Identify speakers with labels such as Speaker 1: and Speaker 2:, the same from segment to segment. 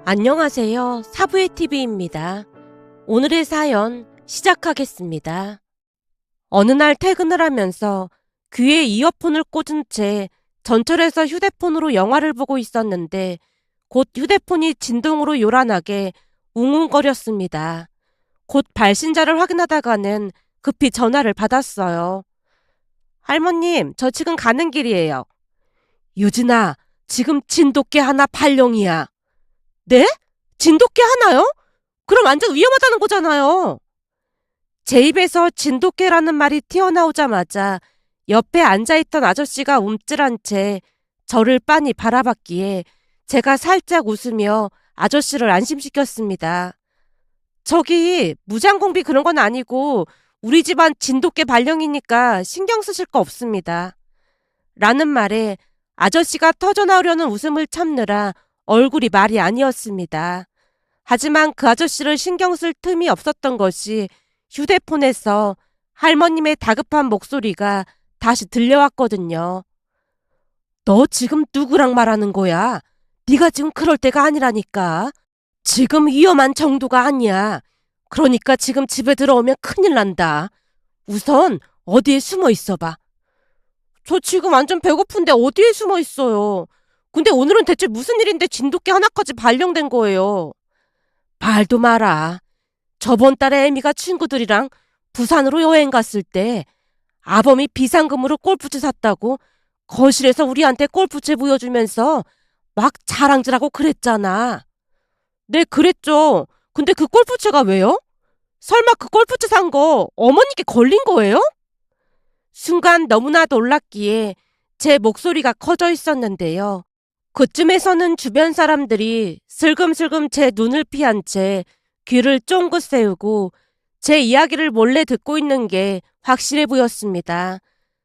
Speaker 1: 안녕하세요. 사부의 TV입니다. 오늘의 사연 시작하겠습니다. 어느 날 퇴근을 하면서 귀에 이어폰을 꽂은 채 전철에서 휴대폰으로 영화를 보고 있었는데 곧 휴대폰이 진동으로 요란하게 웅웅거렸습니다. 곧 발신자를 확인하다가는 급히 전화를 받았어요. 할머님, 저 지금 가는 길이에요. 유진아, 지금 진돗개 하나 발령이야. 네? 진돗개 하나요? 그럼 완전 위험하다는 거잖아요. 제 입에서 진돗개라는 말이 튀어나오자마자 옆에 앉아있던 아저씨가 움찔한 채 저를 빤히 바라봤기에 제가 살짝 웃으며 아저씨를 안심시켰습니다. 저기 무장공비 그런 건 아니고 우리 집안 진돗개 발령이니까 신경 쓰실 거 없습니다. 라는 말에 아저씨가 터져나오려는 웃음을 참느라 얼굴이 말이 아니었습니다. 하지만 그 아저씨를 신경 쓸 틈이 없었던 것이 휴대폰에서 할머님의 다급한 목소리가 다시 들려왔거든요. 너 지금 누구랑 말하는 거야? 네가 지금 그럴 때가 아니라니까. 지금 위험한 정도가 아니야. 그러니까 지금 집에 들어오면 큰일 난다. 우선 어디에 숨어 있어봐. 저 지금 완전 배고픈데 어디에 숨어 있어요. 근데 오늘은 대체 무슨 일인데 진돗개 하나까지 발령된 거예요. 말도 마라. 저번 달에 애미가 친구들이랑 부산으로 여행 갔을 때 아범이 비상금으로 골프채 샀다고 거실에서 우리한테 골프채 보여주면서 막 자랑질하고 그랬잖아. 네, 그랬죠. 근데 그 골프채가 왜요? 설마 그 골프채 산 거 어머니께 걸린 거예요? 순간 너무나 놀랐기에 제 목소리가 커져 있었는데요. 그쯤에서는 주변 사람들이 슬금슬금 제 눈을 피한 채 귀를 쫑긋 세우고 제 이야기를 몰래 듣고 있는 게 확실해 보였습니다.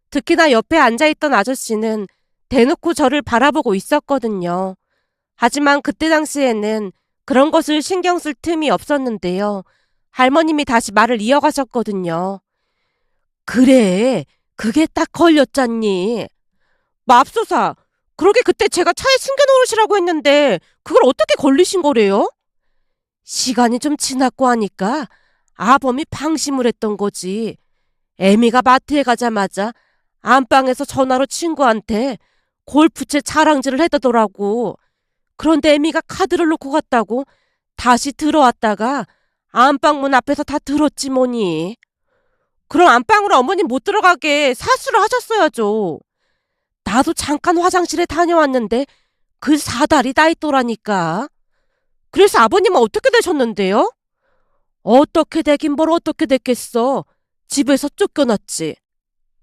Speaker 1: 특히나 옆에 앉아있던 아저씨는 대놓고 저를 바라보고 있었거든요. 하지만 그때 당시에는 그런 것을 신경 쓸 틈이 없었는데요. 할머님이 다시 말을 이어가셨거든요. 그래, 그게 딱 걸렸잖니. 맙소사, 그러게 그때 제가 차에 숨겨놓으시라고 했는데 그걸 어떻게 걸리신 거래요? 시간이 좀 지났고 하니까 아범이 방심을 했던 거지. 애미가 마트에 가자마자 안방에서 전화로 친구한테 골프채 자랑질을 했다더라고. 그런데 애미가 카드를 놓고 갔다고 다시 들어왔다가 안방문 앞에서 다 들었지 뭐니. 그럼 안방으로 어머님 못 들어가게 사수를 하셨어야죠. 나도 잠깐 화장실에 다녀왔는데 그 사달이 나 있더라니까. 그래서 아버님은 어떻게 되셨는데요? 어떻게 되긴 뭘 어떻게 됐겠어. 집에서 쫓겨났지.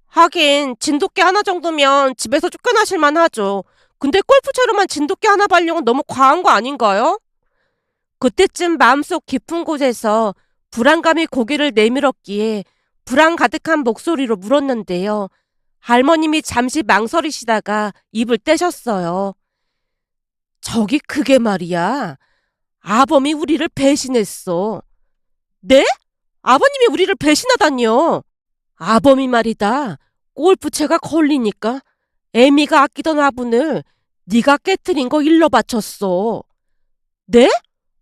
Speaker 1: 하긴 진돗개 하나 정도면 집에서 쫓겨나실 만하죠. 근데 골프채로만 진돗개 하나 발령은 너무 과한 거 아닌가요? 그때쯤 마음속 깊은 곳에서 불안감이 고개를 내밀었기에 불안 가득한 목소리로 물었는데요. 할머님이 잠시 망설이시다가 입을 떼셨어요. 저기 그게 말이야. 아범이 우리를 배신했어. 네? 아버님이 우리를 배신하다니요. 아범이 말이다. 골프채가 걸리니까 애미가 아끼던 화분을 네가 깨트린 거 일러 바쳤어. 네?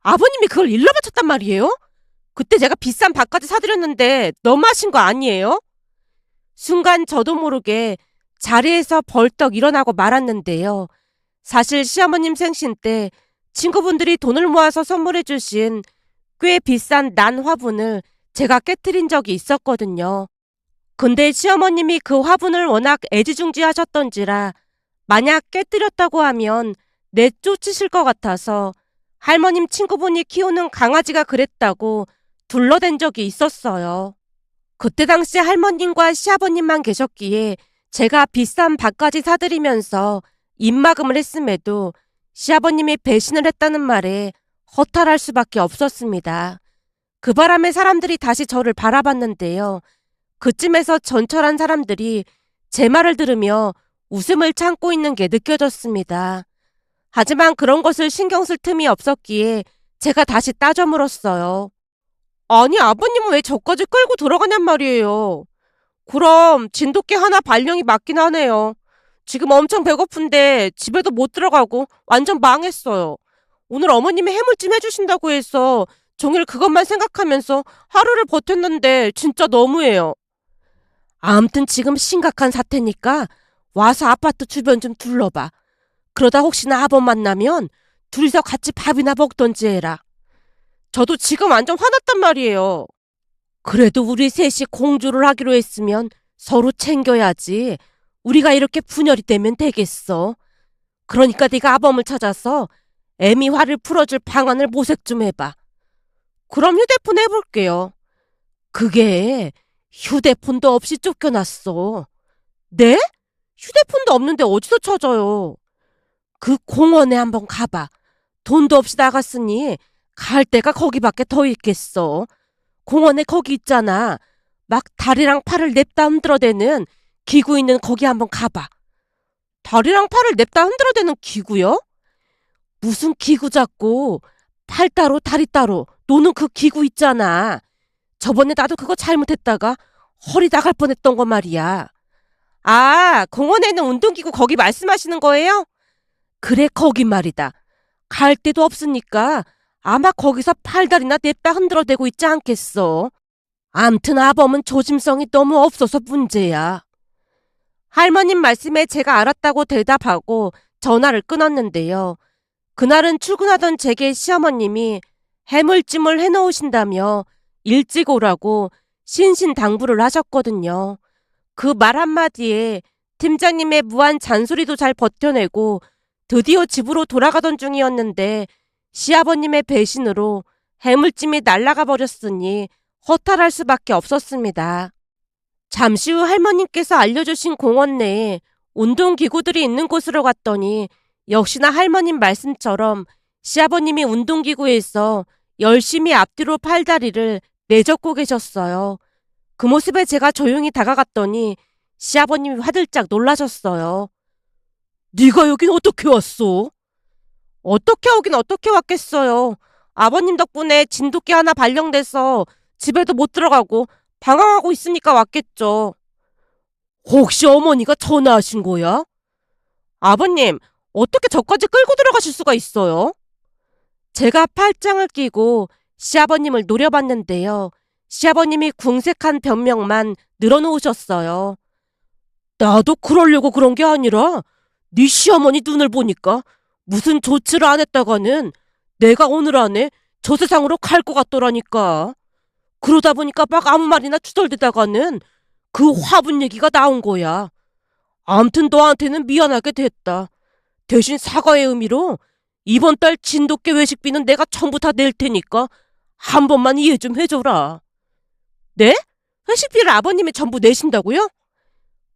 Speaker 1: 아버님이 그걸 일러 바쳤단 말이에요? 그때 제가 비싼 밥까지 사드렸는데 너무하신 거 아니에요? 순간 저도 모르게 자리에서 벌떡 일어나고 말았는데요. 사실 시어머님 생신 때 친구분들이 돈을 모아서 선물해 주신 꽤 비싼 난 화분을 제가 깨트린 적이 있었거든요. 근데 시어머님이 그 화분을 워낙 애지중지하셨던지라 만약 깨뜨렸다고 하면 내쫓으실 것 같아서 할머님 친구분이 키우는 강아지가 그랬다고 둘러댄 적이 있었어요. 그때 당시 할머님과 시아버님만 계셨기에 제가 비싼 밥까지 사드리면서 입막음을 했음에도 시아버님이 배신을 했다는 말에 허탈할 수밖에 없었습니다. 그 바람에 사람들이 다시 저를 바라봤는데요. 그쯤에서 전철한 사람들이 제 말을 들으며 웃음을 참고 있는 게 느껴졌습니다. 하지만 그런 것을 신경 쓸 틈이 없었기에 제가 다시 따져 물었어요. 아니, 아버님은 왜 저까지 끌고 들어가냔 말이에요. 그럼 진돗개 하나 발령이 맞긴 하네요. 지금 엄청 배고픈데 집에도 못 들어가고 완전 망했어요. 오늘 어머님이 해물찜 해주신다고 해서 종일 그것만 생각하면서 하루를 버텼는데 진짜 너무해요. 아무튼 지금 심각한 사태니까 와서 아파트 주변 좀 둘러봐. 그러다 혹시나 아범 만나면 둘이서 같이 밥이나 먹던지 해라. 저도 지금 완전 화났단 말이에요. 그래도 우리 셋이 공주를 하기로 했으면 서로 챙겨야지. 우리가 이렇게 분열이 되면 되겠어. 그러니까 네가 아범을 찾아서 애미 화를 풀어줄 방안을 모색 좀 해봐. 그럼 휴대폰 해볼게요. 그게 휴대폰도 없이 쫓겨났어. 네? 휴대폰도 없는데 어디서 찾아요? 그 공원에 한번 가봐. 돈도 없이 나갔으니 갈 데가 거기밖에 더 있겠어. 공원에 거기 있잖아. 막 다리랑 팔을 냅다 흔들어대는 기구 있는 거기 한번 가봐. 다리랑 팔을 냅다 흔들어대는 기구요? 무슨 기구 잡고 팔 따로 다리 따로 노는 그 기구 있잖아. 저번에 나도 그거 잘못했다가 허리 나갈 뻔했던 거 말이야. 아, 공원에 있는 운동기구 거기 말씀하시는 거예요? 그래, 거기 말이다. 갈 데도 없으니까 아마 거기서 팔다리나 냅다 흔들어대고 있지 않겠어. 암튼 아범은 조심성이 너무 없어서 문제야. 할머님 말씀에 제가 알았다고 대답하고 전화를 끊었는데요. 그날은 출근하던 제게 시어머님이 해물찜을 해놓으신다며 일찍 오라고 신신당부를 하셨거든요. 그 말 한마디에 팀장님의 무한 잔소리도 잘 버텨내고 드디어 집으로 돌아가던 중이었는데 시아버님의 배신으로 해물찜이 날아가 버렸으니 허탈할 수밖에 없었습니다. 잠시 후 할머님께서 알려주신 공원 내에 운동기구들이 있는 곳으로 갔더니 역시나 할머님 말씀처럼 시아버님이 운동기구에서 열심히 앞뒤로 팔다리를 내젓고 계셨어요. 그 모습에 제가 조용히 다가갔더니 시아버님이 화들짝 놀라셨어요. 네가 여긴 어떻게 왔어? 어떻게 오긴 어떻게 왔겠어요. 아버님 덕분에 진돗개 하나 발령돼서 집에도 못 들어가고 방황하고 있으니까 왔겠죠. 혹시 어머니가 전화하신 거야? 아버님, 어떻게 저까지 끌고 들어가실 수가 있어요? 제가 팔짱을 끼고 시아버님을 노려봤는데요. 시아버님이 궁색한 변명만 늘어놓으셨어요. 나도 그러려고 그런 게 아니라 네 시어머니 눈을 보니까 무슨 조치를 안 했다가는 내가 오늘 안에 저 세상으로 갈 것 같더라니까. 그러다 보니까 막 아무 말이나 투덜대다가는 그 화분 얘기가 나온 거야. 암튼 너한테는 미안하게 됐다. 대신 사과의 의미로 이번 달 진돗개 외식비는 내가 전부 다 낼 테니까 한 번만 이해 좀 해줘라. 네? 회식비를 아버님이 전부 내신다고요?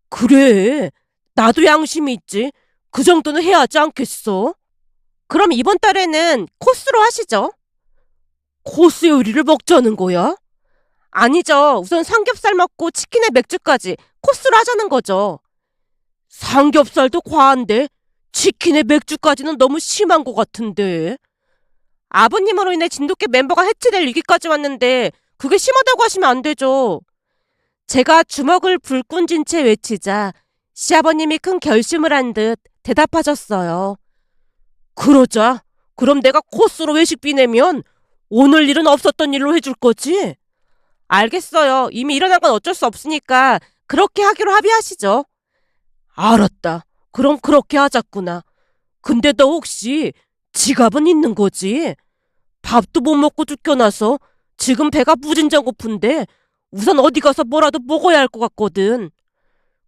Speaker 1: 그래. 나도 양심이 있지. 그 정도는 해야 하지 않겠어? 그럼 이번 달에는 코스로 하시죠. 코스 요리를 먹자는 거야? 아니죠. 우선 삼겹살 먹고 치킨에 맥주까지 코스로 하자는 거죠. 삼겹살도 과한데 치킨에 맥주까지는 너무 심한 것 같은데. 아버님으로 인해 진돗개 멤버가 해체될 위기까지 왔는데 그게 심하다고 하시면 안 되죠. 제가 주먹을 불끈 쥔 채 외치자 시아버님이 큰 결심을 한 듯 대답하셨어요. 그러자. 그럼 내가 코스로 외식비 내면 오늘 일은 없었던 일로 해줄 거지? 알겠어요. 이미 일어난 건 어쩔 수 없으니까 그렇게 하기로 합의하시죠. 알았다. 그럼 그렇게 하자꾸나. 근데 너 혹시 지갑은 있는 거지? 밥도 못 먹고 쫓겨나서 지금 배가 무진장 고픈데 우선 어디 가서 뭐라도 먹어야 할 것 같거든.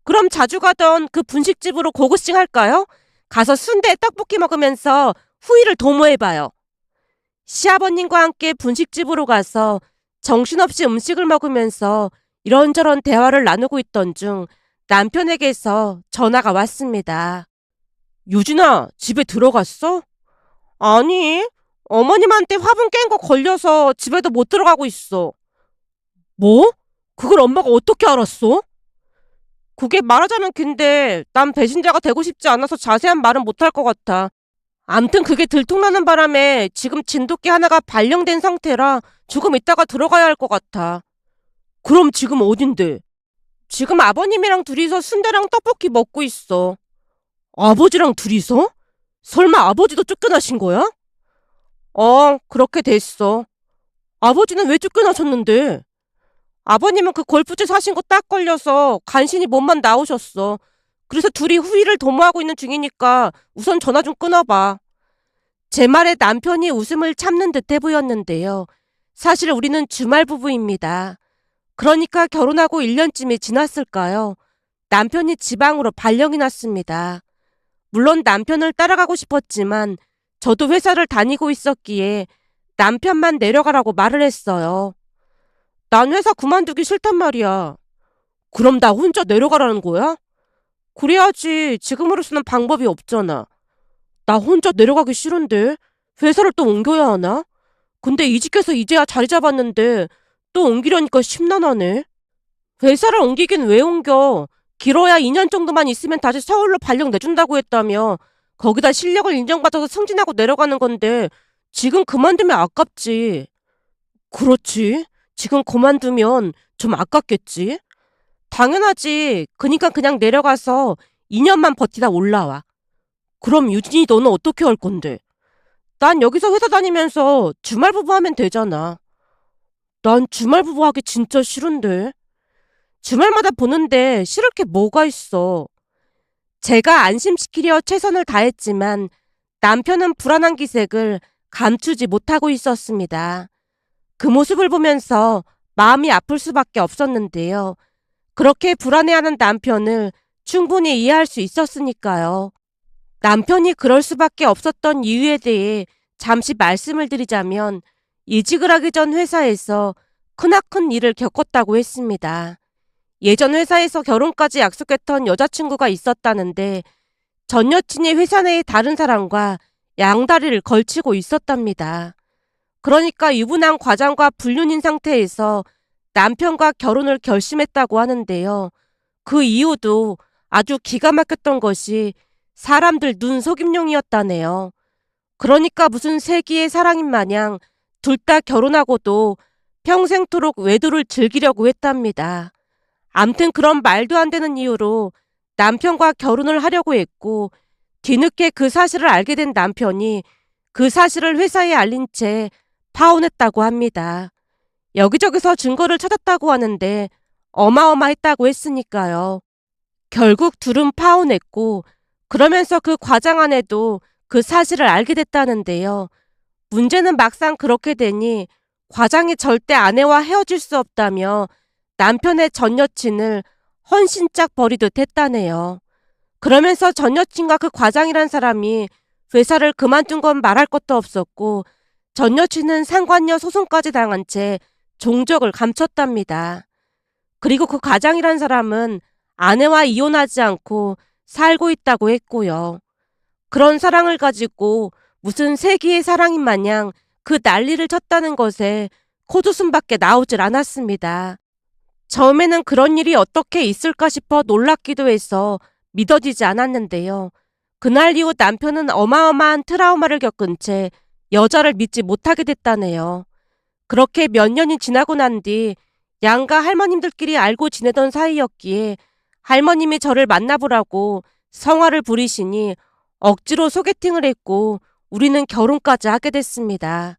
Speaker 1: 그럼 자주 가던 그 분식집으로 고고싱 할까요? 가서 순대 떡볶이 먹으면서 후회를 도모해봐요. 시아버님과 함께 분식집으로 가서 정신없이 음식을 먹으면서 이런저런 대화를 나누고 있던 중 남편에게서 전화가 왔습니다. 유진아, 집에 들어갔어? 아니, 어머님한테 화분 깬 거 걸려서 집에도 못 들어가고 있어. 뭐? 그걸 엄마가 어떻게 알았어? 그게 말하자면 근데 난 배신자가 되고 싶지 않아서 자세한 말은 못할 것 같아. 암튼 그게 들통나는 바람에 지금 진돗개 하나가 발령된 상태라 조금 있다가 들어가야 할 것 같아. 그럼 지금 어딘데? 지금 아버님이랑 둘이서 순대랑 떡볶이 먹고 있어. 아버지랑 둘이서? 설마 아버지도 쫓겨나신 거야? 그렇게 됐어. 아버지는 왜 쫓겨나셨는데? 아버님은 그 골프채 사신 거 딱 걸려서 간신히 몸만 나오셨어. 그래서 둘이 후위를 도모하고 있는 중이니까 우선 전화 좀 끊어봐. 제 말에 남편이 웃음을 참는 듯해 보였는데요. 사실 우리는 주말 부부입니다. 그러니까 결혼하고 1년쯤이 지났을까요? 남편이 지방으로 발령이 났습니다. 물론 남편을 따라가고 싶었지만 저도 회사를 다니고 있었기에 남편만 내려가라고 말을 했어요. 난 회사 그만두기 싫단 말이야. 그럼 나 혼자 내려가라는 거야? 그래야지. 지금으로서는 방법이 없잖아. 나 혼자 내려가기 싫은데 회사를 또 옮겨야 하나? 근데 이직해서 이제야 자리 잡았는데 또 옮기려니까 심란하네. 회사를 옮기긴 왜 옮겨? 길어야 2년 정도만 있으면 다시 서울로 발령 내준다고 했다며. 거기다 실력을 인정받아서 승진하고 내려가는 건데 지금 그만두면 아깝지. 그렇지. 지금 그만두면 좀 아깝겠지. 당연하지. 그니까 그냥 내려가서 2년만 버티다 올라와. 그럼 유진이 너는 어떻게 할 건데? 난 여기서 회사 다니면서 주말 부부 하면 되잖아. 난 주말 부부 하기 진짜 싫은데. 주말마다 보는데 싫을 게 뭐가 있어. 제가 안심시키려 최선을 다했지만 남편은 불안한 기색을 감추지 못하고 있었습니다. 그 모습을 보면서 마음이 아플 수밖에 없었는데요. 그렇게 불안해하는 남편을 충분히 이해할 수 있었으니까요. 남편이 그럴 수밖에 없었던 이유에 대해 잠시 말씀을 드리자면 이직을 하기 전 회사에서 크나큰 일을 겪었다고 했습니다. 예전 회사에서 결혼까지 약속했던 여자친구가 있었다는데 전 여친이 회사 내의 다른 사람과 양다리를 걸치고 있었답니다. 그러니까 유부남 과장과 불륜인 상태에서 남편과 결혼을 결심했다고 하는데요. 그 이유도 아주 기가 막혔던 것이 사람들 눈속임용이었다네요. 그러니까 무슨 세기의 사랑인 마냥 둘 다 결혼하고도 평생토록 외도를 즐기려고 했답니다. 암튼 그런 말도 안 되는 이유로 남편과 결혼을 하려고 했고 뒤늦게 그 사실을 알게 된 남편이 그 사실을 회사에 알린 채 파혼했다고 합니다. 여기저기서 증거를 찾았다고 하는데 어마어마했다고 했으니까요. 결국 둘은 파혼했고 그러면서 그 과장 아내도 그 사실을 알게 됐다는데요. 문제는 막상 그렇게 되니 과장이 절대 아내와 헤어질 수 없다며 남편의 전 여친을 헌신짝 버리듯 했다네요. 그러면서 전 여친과 그 과장이란 사람이 회사를 그만둔 건 말할 것도 없었고 전 여친은 상관녀 소송까지 당한 채 종적을 감췄답니다. 그리고 그 과장이란 사람은 아내와 이혼하지 않고 살고 있다고 했고요. 그런 사랑을 가지고 무슨 세기의 사랑인 마냥 그 난리를 쳤다는 것에 코웃음밖에 나오질 않았습니다. 처음에는 그런 일이 어떻게 있을까 싶어 놀랍기도 해서 믿어지지 않았는데요. 그날 이후 남편은 어마어마한 트라우마를 겪은 채 여자를 믿지 못하게 됐다네요. 그렇게 몇 년이 지나고 난 뒤 양가 할머님들끼리 알고 지내던 사이였기에 할머님이 저를 만나보라고 성화를 부리시니 억지로 소개팅을 했고 우리는 결혼까지 하게 됐습니다.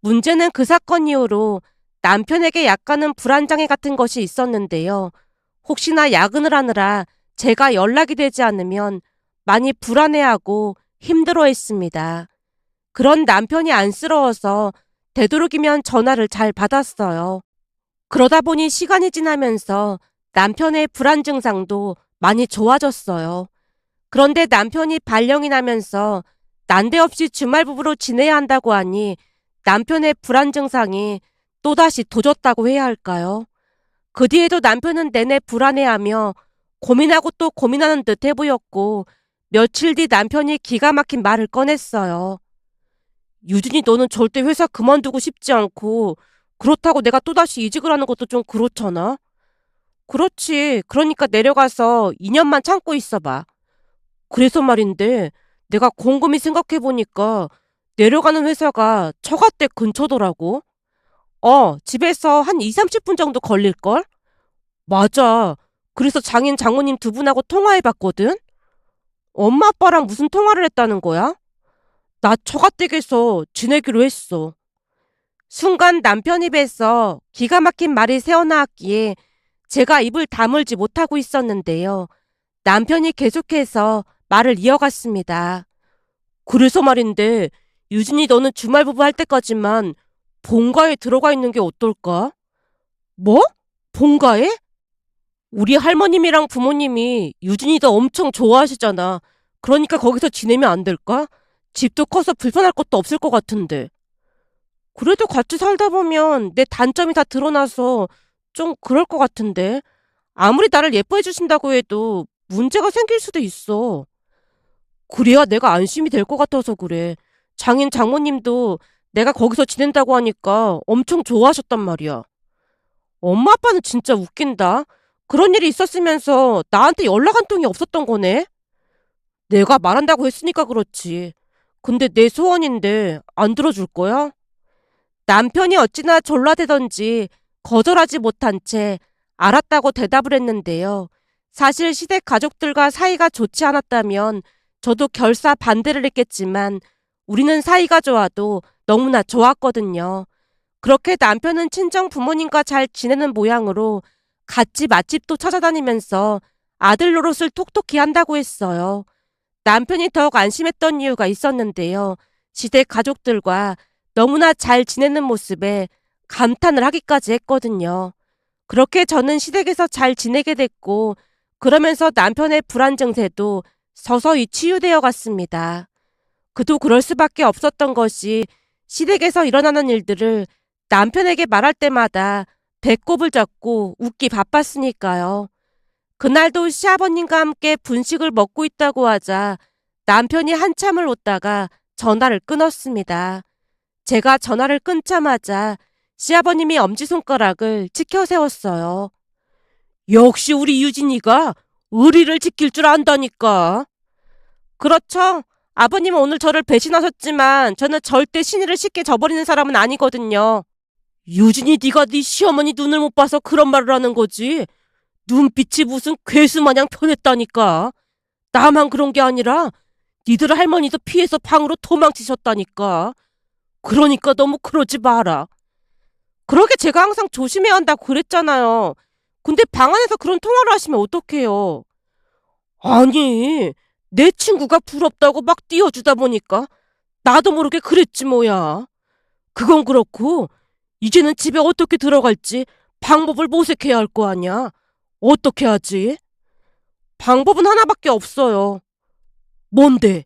Speaker 1: 문제는 그 사건 이후로 남편에게 약간은 불안장애 같은 것이 있었는데요. 혹시나 야근을 하느라 제가 연락이 되지 않으면 많이 불안해하고 힘들어했습니다. 그런 남편이 안쓰러워서 되도록이면 전화를 잘 받았어요. 그러다 보니 시간이 지나면서 남편의 불안 증상도 많이 좋아졌어요. 그런데 남편이 발령이 나면서 난데없이 주말 부부로 지내야 한다고 하니 남편의 불안 증상이 또다시 도졌다고 해야 할까요? 그 뒤에도 남편은 내내 불안해하며 고민하고 또 고민하는 듯 해보였고 며칠 뒤 남편이 기가 막힌 말을 꺼냈어요. 유진이 너는 절대 회사 그만두고 싶지 않고 그렇다고 내가 또다시 이직을 하는 것도 좀 그렇잖아. 그렇지. 그러니까 내려가서 2년만 참고 있어봐. 그래서 말인데 내가 곰곰이 생각해보니까 내려가는 회사가 처가댁 근처더라고. 집에서 한 2, 30분 정도 걸릴걸? 맞아. 그래서 장인 장모님 두 분하고 통화해봤거든? 엄마 아빠랑 무슨 통화를 했다는 거야? 나 처가댁에서 지내기로 했어. 순간 남편 입에서 기가 막힌 말이 새어나왔기에 제가 입을 다물지 못하고 있었는데요. 남편이 계속해서 말을 이어갔습니다. 그래서 말인데 유진이 너는 주말부부 할 때까지만 본가에 들어가 있는 게 어떨까? 뭐? 본가에? 우리 할머님이랑 부모님이 유진이 너 엄청 좋아하시잖아. 그러니까 거기서 지내면 안 될까? 집도 커서 불편할 것도 없을 것 같은데. 그래도 같이 살다 보면 내 단점이 다 드러나서 좀 그럴 것 같은데. 아무리 나를 예뻐해 주신다고 해도 문제가 생길 수도 있어. 그래야 내가 안심이 될 것 같아서 그래. 장인 장모님도 내가 거기서 지낸다고 하니까 엄청 좋아하셨단 말이야. 엄마 아빠는 진짜 웃긴다. 그런 일이 있었으면서 나한테 연락 한 통이 없었던 거네? 내가 말한다고 했으니까 그렇지. 근데 내 소원인데 안 들어줄 거야? 남편이 어찌나 졸라대던지 거절하지 못한 채 알았다고 대답을 했는데요. 사실 시댁 가족들과 사이가 좋지 않았다면 저도 결사 반대를 했겠지만 우리는 사이가 좋아도 너무나 좋았거든요. 그렇게 남편은 친정 부모님과 잘 지내는 모양으로 같이 맛집도 찾아다니면서 아들 노릇을 톡톡히 한다고 했어요. 남편이 더욱 안심했던 이유가 있었는데요. 시댁 가족들과 너무나 잘 지내는 모습에 감탄을 하기까지 했거든요. 그렇게 저는 시댁에서 잘 지내게 됐고 그러면서 남편의 불안 증세도 서서히 치유되어 갔습니다. 그도 그럴 수밖에 없었던 것이 시댁에서 일어나는 일들을 남편에게 말할 때마다 배꼽을 잡고 웃기 바빴으니까요. 그날도 시아버님과 함께 분식을 먹고 있다고 하자 남편이 한참을 웃다가 전화를 끊었습니다. 제가 전화를 끊자마자 시아버님이 엄지손가락을 치켜 세웠어요. 역시 우리 유진이가 의리를 지킬 줄 안다니까. 그렇죠. 아버님은 오늘 저를 배신하셨지만 저는 절대 신의를 쉽게 저버리는 사람은 아니거든요. 유진이 네가 네 시어머니 눈을 못 봐서 그런 말을 하는 거지. 눈빛이 무슨 괴수 마냥 편했다니까. 나만 그런 게 아니라 니들 할머니도 피해서 방으로 도망치셨다니까. 그러니까 너무 그러지 마라. 그러게 제가 항상 조심해야 한다고 그랬잖아요. 근데 방 안에서 그런 통화를 하시면 어떡해요. 아니, 내 친구가 부럽다고 막 띄워주다 보니까 나도 모르게 그랬지 뭐야. 그건 그렇고 이제는 집에 어떻게 들어갈지 방법을 모색해야 할 거 아니야. 어떻게 하지? 방법은 하나밖에 없어요. 뭔데?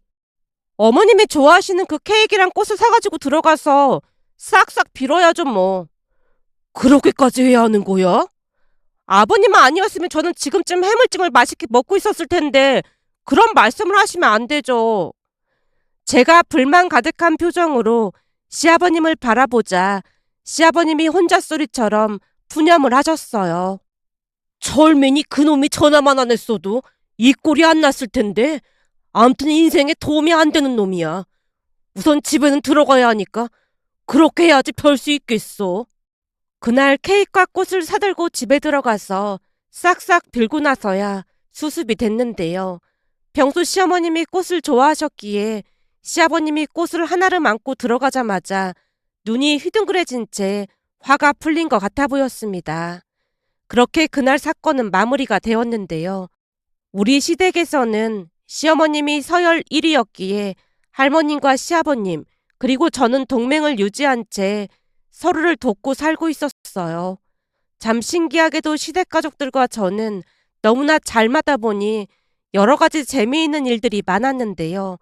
Speaker 1: 어머님이 좋아하시는 그 케이크랑 꽃을 사가지고 들어가서 싹싹 빌어야죠 뭐. 그렇게까지 해야 하는 거야? 아버님만 아니었으면 저는 지금쯤 해물찜을 맛있게 먹고 있었을 텐데 그런 말씀을 하시면 안 되죠. 제가 불만 가득한 표정으로 시아버님을 바라보자 시아버님이 혼잣소리처럼 푸념을 하셨어요. 철맨이 그놈이 전화만 안 했어도 이 꼴이 안 났을 텐데 암튼 인생에 도움이 안 되는 놈이야. 우선 집에는 들어가야 하니까 그렇게 해야지 별 수 있겠어. 그날 케이크와 꽃을 사들고 집에 들어가서 싹싹 빌고 나서야 수습이 됐는데요. 평소 시어머님이 꽃을 좋아하셨기에 시아버님이 꽃을 하나를 안고 들어가자마자 눈이 휘둥그레진 채 화가 풀린 것 같아 보였습니다. 그렇게 그날 사건은 마무리가 되었는데요. 우리 시댁에서는 시어머님이 서열 1위였기에 할머님과 시아버님 그리고 저는 동맹을 유지한 채 서로를 돕고 살고 있었어요. 참 신기하게도 시댁 가족들과 저는 너무나 잘 맞다 보니 여러 가지 재미있는 일들이 많았는데요.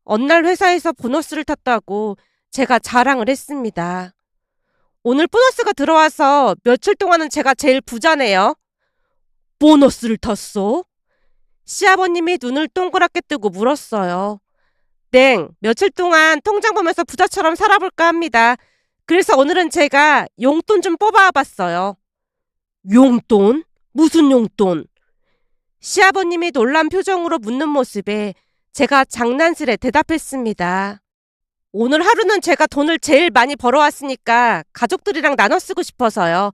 Speaker 1: 어느 날 회사에서 보너스를 탔다고 제가 자랑을 했습니다. 오늘 보너스가 들어와서 며칠 동안은 제가 제일 부자네요. 보너스를 탔어? 시아버님이 눈을 동그랗게 뜨고 물었어요. 네, 며칠 동안 통장 보면서 부자처럼 살아볼까 합니다. 그래서 오늘은 제가 용돈 좀 뽑아봤어요. 용돈? 무슨 용돈? 시아버님이 놀란 표정으로 묻는 모습에 제가 장난스레 대답했습니다. 오늘 하루는 제가 돈을 제일 많이 벌어왔으니까 가족들이랑 나눠 쓰고 싶어서요.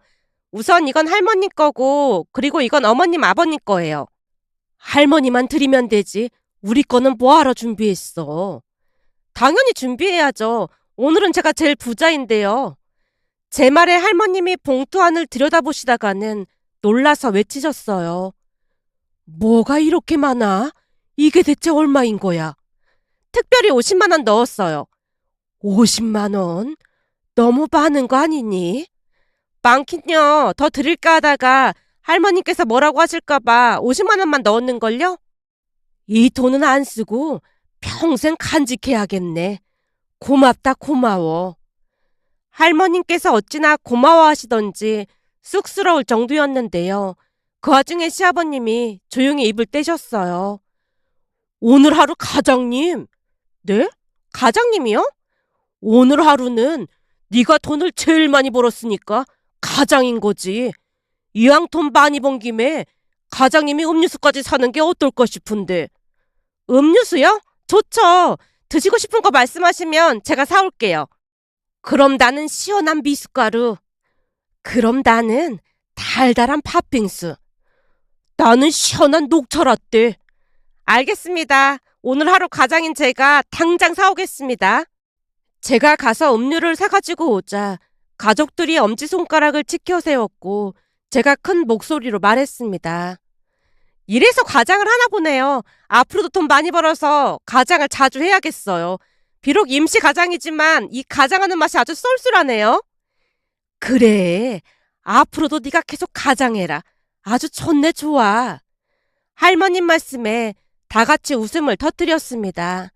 Speaker 1: 우선 이건 할머님 거고 그리고 이건 어머님 아버님 거예요. 할머니만 드리면 되지. 우리 거는 뭐하러 준비했어. 당연히 준비해야죠. 오늘은 제가 제일 부자인데요. 제 말에 할머님이 봉투 안을 들여다보시다가는 놀라서 외치셨어요. 뭐가 이렇게 많아? 이게 대체 얼마인 거야? 특별히 50만 원 넣었어요. 50만 원? 너무 많은 거 아니니? 많긴요. 더 드릴까 하다가 할머님께서 뭐라고 하실까봐 50만 원만 넣었는걸요? 이 돈은 안 쓰고 평생 간직해야겠네. 고맙다 고마워. 할머님께서 어찌나 고마워하시던지 쑥스러울 정도였는데요. 그 와중에 시아버님이 조용히 입을 떼셨어요. 오늘 하루 가장님? 네? 가장님이요? 오늘 하루는 네가 돈을 제일 많이 벌었으니까 가장인 거지. 이왕 돈 많이 번 김에 가장님이 음료수까지 사는 게 어떨까 싶은데. 음료수요? 좋죠. 드시고 싶은 거 말씀하시면 제가 사올게요. 그럼 나는 시원한 미숫가루. 그럼 나는 달달한 팥빙수. 나는 시원한 녹차라떼. 알겠습니다. 오늘 하루 가장인 제가 당장 사오겠습니다. 제가 가서 음료를 사가지고 오자 가족들이 엄지손가락을 치켜 세웠고 제가 큰 목소리로 말했습니다. 이래서 가장을 하나 보네요. 앞으로도 돈 많이 벌어서 가장을 자주 해야겠어요. 비록 임시 가장이지만 이 가장하는 맛이 아주 쏠쏠하네요. 그래. 앞으로도 네가 계속 가장해라. 아주 좋네 좋아. 할머님 말씀에 다 같이 웃음을 터뜨렸습니다.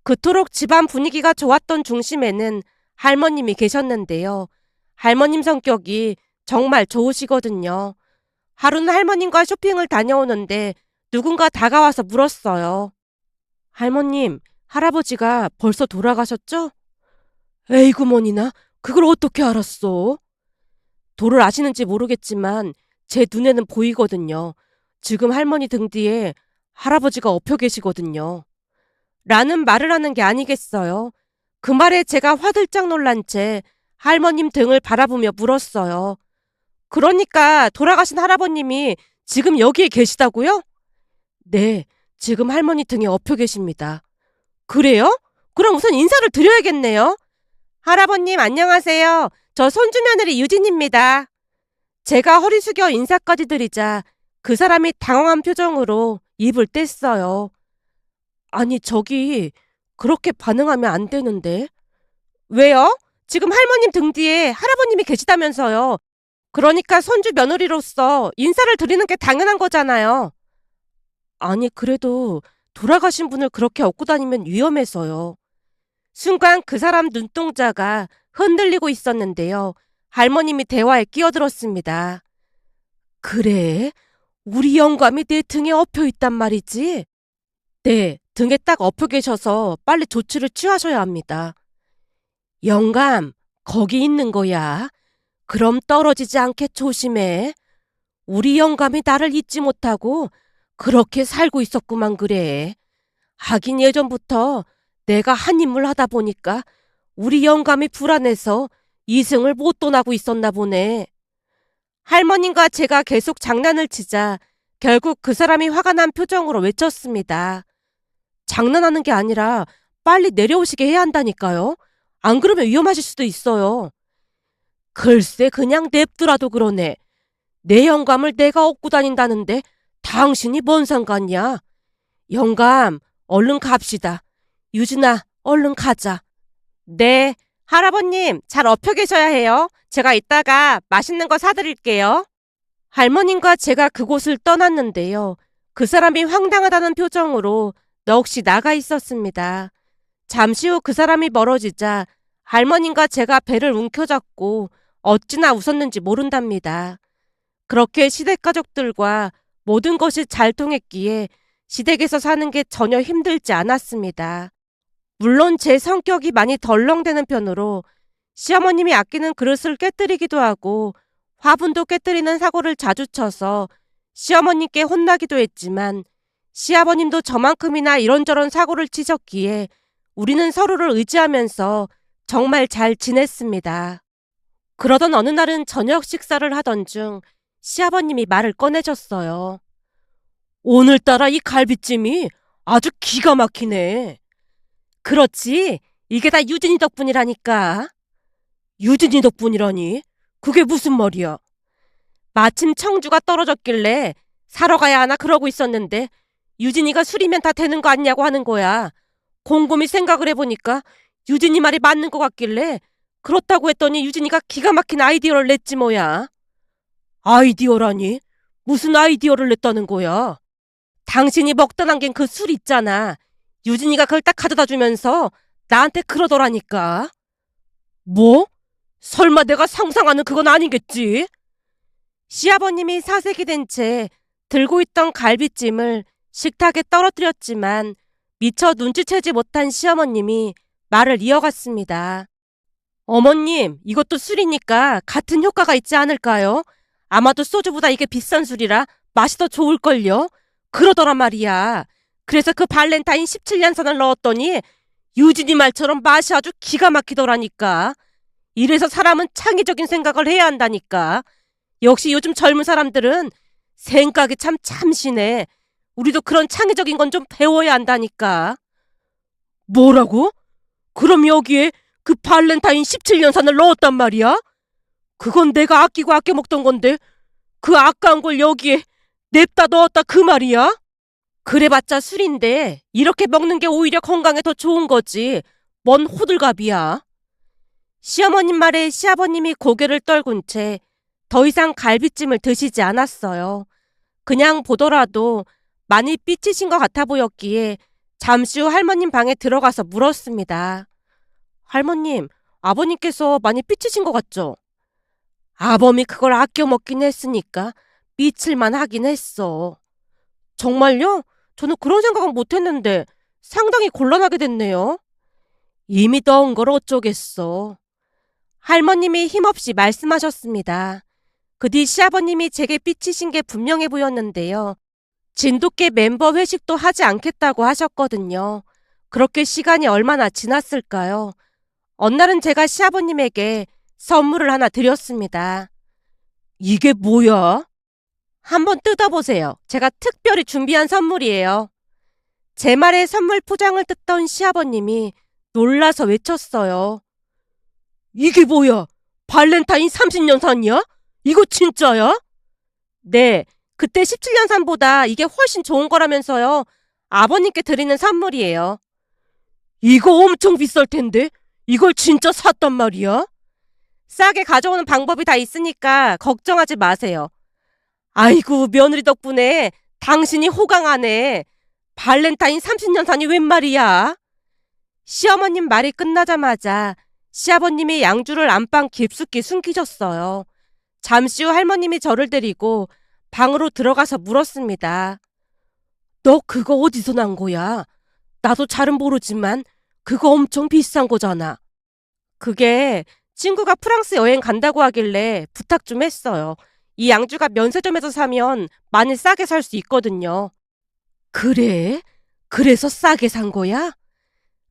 Speaker 1: 그토록 집안 분위기가 좋았던 중심에는 할머님이 계셨는데요. 할머님 성격이 정말 좋으시거든요. 하루는 할머님과 쇼핑을 다녀오는데 누군가 다가와서 물었어요. 할머님, 할아버지가 벌써 돌아가셨죠? 에이구 머니나 그걸 어떻게 알았어? 도를 아시는지 모르겠지만 제 눈에는 보이거든요. 지금 할머니 등 뒤에 할아버지가 엎여 계시거든요. 라는 말을 하는 게 아니겠어요. 그 말에 제가 화들짝 놀란 채 할머님 등을 바라보며 물었어요. 그러니까 돌아가신 할아버님이 지금 여기에 계시다고요? 네, 지금 할머니 등에 엎여 계십니다. 그래요? 그럼 우선 인사를 드려야겠네요. 할아버님 안녕하세요. 저 손주 며느리 유진입니다. 제가 허리 숙여 인사까지 드리자 그 사람이 당황한 표정으로 입을 뗐어요. 아니 저기 그렇게 반응하면 안 되는데. 왜요? 지금 할머님 등 뒤에 할아버님이 계시다면서요. 그러니까 손주 며느리로서 인사를 드리는 게 당연한 거잖아요. 아니 그래도 돌아가신 분을 그렇게 업고 다니면 위험해서요. 순간 그 사람 눈동자가 흔들리고 있었는데요. 할머님이 대화에 끼어들었습니다. 그래? 우리 영감이 내 등에 엎여 있단 말이지? 네, 등에 딱 엎여 계셔서 빨리 조치를 취하셔야 합니다. 영감, 거기 있는 거야. 그럼 떨어지지 않게 조심해. 우리 영감이 나를 잊지 못하고 그렇게 살고 있었구만 그래. 하긴 예전부터 내가 한 인물 하다 보니까 우리 영감이 불안해서 이승을 못 떠나고 있었나 보네. 할머님과 제가 계속 장난을 치자 결국 그 사람이 화가 난 표정으로 외쳤습니다. 장난하는 게 아니라 빨리 내려오시게 해야 한다니까요. 안 그러면 위험하실 수도 있어요. 글쎄 그냥 냅두라도 그러네. 내 영감을 내가 업고 다닌다는데 당신이 뭔 상관이야. 영감 얼른 갑시다. 유진아 얼른 가자. 네, 할아버님 잘 엎여 계셔야 해요. 제가 이따가 맛있는 거 사드릴게요. 할머님과 제가 그곳을 떠났는데요. 그 사람이 황당하다는 표정으로 넋이 나가 있었습니다. 잠시 후 그 사람이 멀어지자 할머님과 제가 배를 움켜잡고 어찌나 웃었는지 모른답니다. 그렇게 시댁 가족들과 모든 것이 잘 통했기에 시댁에서 사는 게 전혀 힘들지 않았습니다. 물론 제 성격이 많이 덜렁대는 편으로 시어머님이 아끼는 그릇을 깨뜨리기도 하고 화분도 깨뜨리는 사고를 자주 쳐서 시어머님께 혼나기도 했지만 시아버님도 저만큼이나 이런저런 사고를 치셨기에 우리는 서로를 의지하면서 정말 잘 지냈습니다. 그러던 어느 날은 저녁 식사를 하던 중 시아버님이 말을 꺼내셨어요. 오늘따라 이 갈비찜이 아주 기가 막히네. 그렇지. 이게 다 유진이 덕분이라니까. 유진이 덕분이라니? 그게 무슨 말이야? 마침 청주가 떨어졌길래 사러 가야 하나 그러고 있었는데 유진이가 술이면 다 되는 거 아니냐고 하는 거야. 곰곰이 생각을 해보니까 유진이 말이 맞는 것 같길래 그렇다고 했더니 유진이가 기가 막힌 아이디어를 냈지 뭐야. 아이디어라니? 무슨 아이디어를 냈다는 거야? 당신이 먹다 남긴 그 술 있잖아. 유진이가 그걸 딱 가져다 주면서 나한테 그러더라니까. 뭐? 설마 내가 상상하는 그건 아니겠지? 시아버님이 사색이 된 채 들고 있던 갈비찜을 식탁에 떨어뜨렸지만 미처 눈치채지 못한 시어머님이 말을 이어갔습니다. 어머님, 이것도 술이니까 같은 효과가 있지 않을까요? 아마도 소주보다 이게 비싼 술이라 맛이 더 좋을걸요? 그러더란 말이야. 그래서 그 발렌타인 17년산을 넣었더니 유진이 말처럼 맛이 아주 기가 막히더라니까. 이래서 사람은 창의적인 생각을 해야 한다니까. 역시 요즘 젊은 사람들은 생각이 참 참신해. 우리도 그런 창의적인 건 좀 배워야 한다니까. 뭐라고? 그럼 여기에 그 발렌타인 17년산을 넣었단 말이야? 그건 내가 아끼고 아껴 먹던 건데 그 아까운 걸 여기에 냅다 넣었다 그 말이야? 그래봤자 술인데 이렇게 먹는 게 오히려 건강에 더 좋은 거지. 뭔 호들갑이야. 시어머님 말에 시아버님이 고개를 떨군 채 더 이상 갈비찜을 드시지 않았어요. 그냥 보더라도 많이 삐치신 것 같아 보였기에 잠시 후 할머님 방에 들어가서 물었습니다. 할머님, 아버님께서 많이 삐치신 것 같죠? 아범이 그걸 아껴 먹긴 했으니까 삐칠만 하긴 했어. 정말요? 저는 그런 생각은 못했는데 상당히 곤란하게 됐네요. 이미 넣은 걸 어쩌겠어. 할머님이 힘없이 말씀하셨습니다. 그 뒤 시아버님이 제게 삐치신 게 분명해 보였는데요. 진돗개 멤버 회식도 하지 않겠다고 하셨거든요. 그렇게 시간이 얼마나 지났을까요? 어느 날은 제가 시아버님에게 선물을 하나 드렸습니다. 이게 뭐야? 한번 뜯어보세요. 제가 특별히 준비한 선물이에요. 제 말에 선물 포장을 뜯던 시아버님이 놀라서 외쳤어요. 이게 뭐야? 발렌타인 30년산이야? 이거 진짜야? 네, 그때 17년산보다 이게 훨씬 좋은 거라면서요. 아버님께 드리는 선물이에요. 이거 엄청 비쌀 텐데? 이걸 진짜 샀단 말이야? 싸게 가져오는 방법이 다 있으니까 걱정하지 마세요. 아이고, 며느리 덕분에 당신이 호강하네. 발렌타인 30년산이 웬 말이야? 시어머님 말이 끝나자마자 시아버님이 양주를 안방 깊숙이 숨기셨어요. 잠시 후 할머님이 저를 데리고 방으로 들어가서 물었습니다. 너 그거 어디서 난 거야? 나도 잘은 모르지만 그거 엄청 비싼 거잖아. 그게 친구가 프랑스 여행 간다고 하길래 부탁 좀 했어요. 이 양주가 면세점에서 사면 많이 싸게 살 수 있거든요. 그래? 그래서 싸게 산 거야?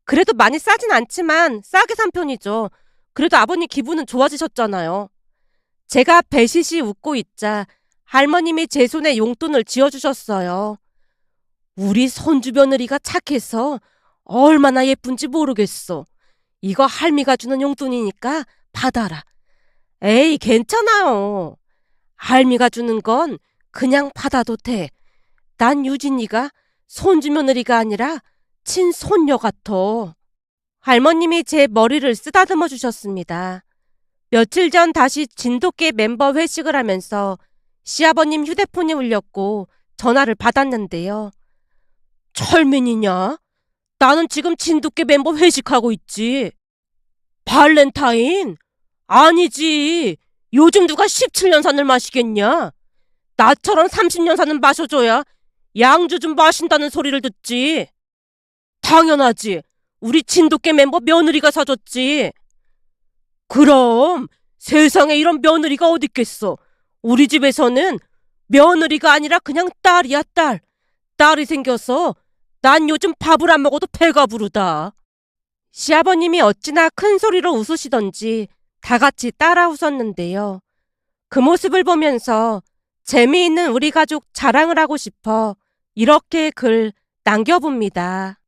Speaker 1: 그래도 많이 싸진 않지만 싸게 산 편이죠. 그래도 아버님 기분은 좋아지셨잖아요. 제가 배시시 웃고 있자 할머님이 제 손에 용돈을 쥐어주셨어요. 우리 손주 며느리가 착해서 얼마나 예쁜지 모르겠어. 이거 할미가 주는 용돈이니까 받아라. 에이, 괜찮아요. 할미가 주는 건 그냥 받아도 돼. 난 유진이가 손주 며느리가 아니라 친손녀 같아. 할머님이 제 머리를 쓰다듬어 주셨습니다. 며칠 전 다시 진돗개 멤버 회식을 하면서 시아버님 휴대폰이 울렸고 전화를 받았는데요. 철민이냐? 나는 지금 진돗개 멤버 회식하고 있지. 발렌타인? 아니지. 요즘 누가 17년산을 마시겠냐? 나처럼 30년산은 마셔줘야 양주 좀 마신다는 소리를 듣지. 당연하지. 우리 진돗개 멤버 며느리가 사줬지. 그럼 세상에 이런 며느리가 어딨겠어. 우리 집에서는 며느리가 아니라 그냥 딸이야, 딸. 딸이 생겨서 난 요즘 밥을 안 먹어도 배가 부르다. 시아버님이 어찌나 큰 소리로 웃으시던지 다 같이 따라 웃었는데요. 그 모습을 보면서 재미있는 우리 가족 자랑을 하고 싶어 이렇게 글 남겨봅니다.